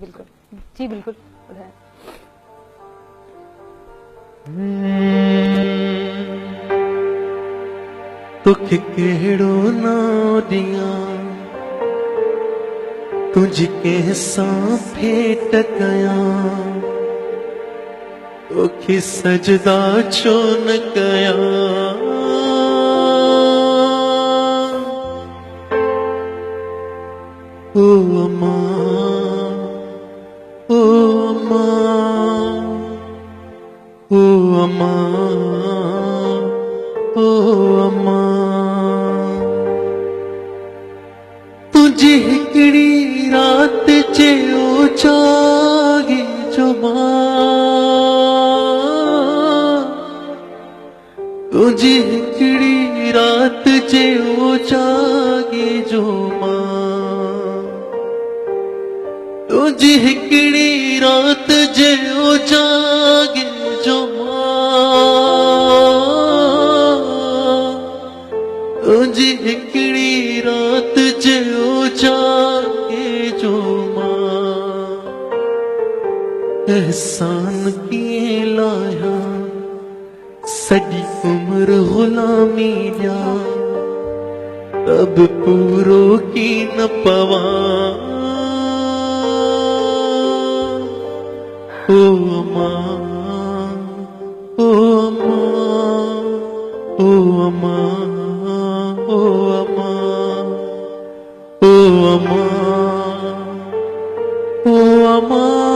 बिल्कुल जी, बिल्कुल बधाएं। तुख केड़ो ना दिया तुझके सां भेट कया तोखे सजदा छो न कया ओ अम्मा ओ अम्मा ओ अम्मा ओ अम्मा तुझी हिकड़ी रात जे ओ जागे जो मां तुझी हिकड़ी रात जे ओ जागे जो मां तुझी हिकड़ी रात जे ओ जागे जो तुझी हिकड़ी रात जो जागे जो मां एहसान किए लाया सॼी उम्र गुलामी ॾिया तब पूरो की न पवा ओ अम्मा ओ अम्मा ओ अम्मा ओ अम्मा ओ अम्मा ओ अम्मा